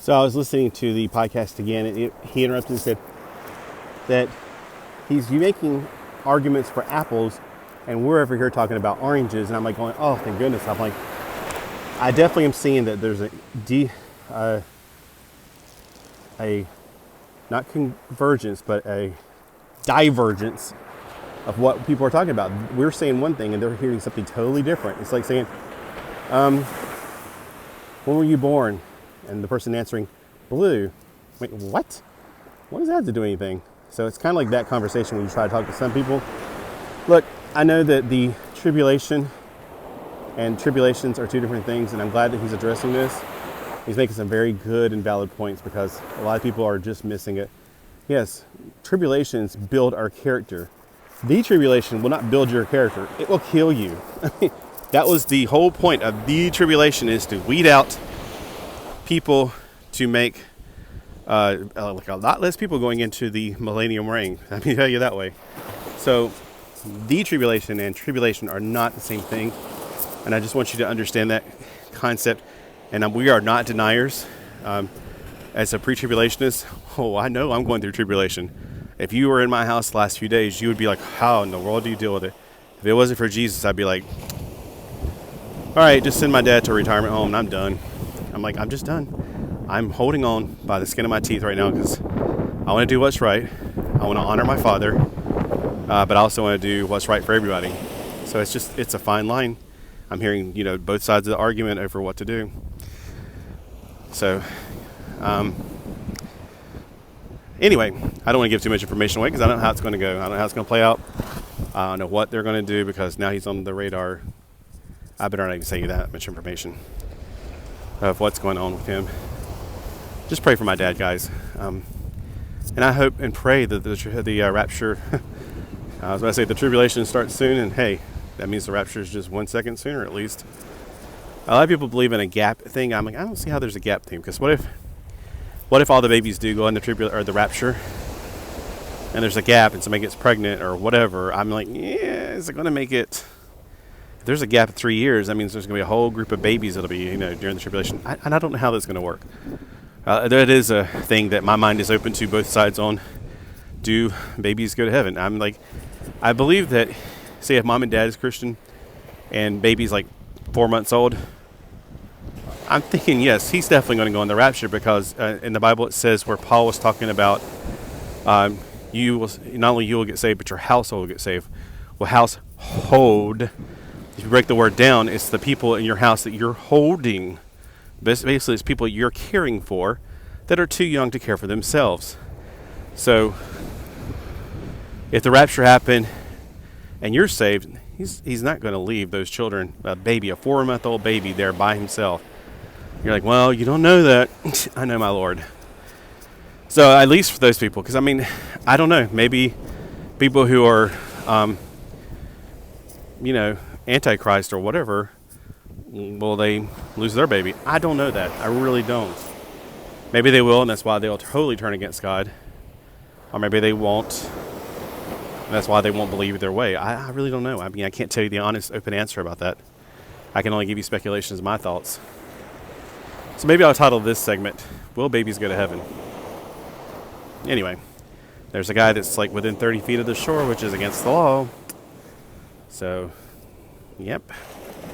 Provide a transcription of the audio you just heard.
So I was listening to the podcast again, and he interrupted and said that he's making arguments for apples, and we're over here talking about oranges, and I'm like going, oh, thank goodness. I'm like, I definitely am seeing that there's a not convergence, but a divergence of what people are talking about. We're saying one thing, and they're hearing something totally different. It's like saying, when were you born? And the person answering, blue. Wait, what? What does that have to do with anything? So it's kind of like that conversation when you try to talk to some people. Look, I know that the tribulation and tribulations are two different things, and I'm glad that he's addressing this. He's making some very good and valid points because a lot of people are just missing it. Yes, tribulations build our character. The tribulation will not build your character. It will kill you. That was the whole point of the tribulation, is to weed out people, to make like a lot less people going into the millennium reign. Let me tell you that way. So the tribulation and tribulation are not the same thing. And I just want you to understand that concept. And we are not deniers. As a pre-tribulationist, I know I'm going through tribulation. If you were in my house the last few days, you would be like, how in the world do you deal with it? If it wasn't for Jesus, I'd be like, all right, just send my dad to a retirement home and I'm done. I'm like, I'm just done. I'm holding on by the skin of my teeth right now because I want to do what's right. I want to honor my father, but I also want to do what's right for everybody. So it's a fine line. I'm hearing, both sides of the argument over what to do. So, anyway, I don't want to give too much information away because I don't know how it's going to go. I don't know how it's going to play out. I don't know what they're going to do because now he's on the radar. I better not even say that much information of what's going on with him. Just pray for my dad, guys. And I hope and pray that the rapture, I was about to say the tribulation starts soon, and hey, that means the rapture is just 1 second sooner at least. A lot of people believe in a gap thing. I'm like, I don't see how there's a gap thing, because what if all the babies do go in the rapture, and there's a gap and somebody gets pregnant or whatever? I'm like, yeah, is it going to make it? If there's a gap of 3 years, that means there's going to be a whole group of babies that'll be, during the tribulation. And I don't know how that's going to work. That is a thing that my mind is open to both sides on. Do babies go to heaven? I'm like, I believe that, say if mom and dad is Christian and baby's like 4 months old, I'm thinking, yes, he's definitely going to go in the rapture, because in the Bible it says, where Paul was talking about not only you will get saved, but your household will get saved. Well, household, if you break the word down, it's the people in your house that you're holding. Basically, it's people you're caring for that are too young to care for themselves. So if the rapture happened and you're saved, he's not going to leave those children, a 4-month-old baby there by himself. You're like, well, you don't know that. I know my Lord. So at least for those people, because I don't know, maybe people who are, Antichrist or whatever, will they lose their baby? I don't know that. I really don't. Maybe they will, and that's why they'll totally turn against God. Or maybe they won't, and that's why they won't believe their way. I really don't know. I can't tell you the honest, open answer about that. I can only give you speculations, my thoughts. So maybe I'll title this segment, Will Babies Go to Heaven? Anyway, there's a guy that's like within 30 feet of the shore, which is against the law. So, yep.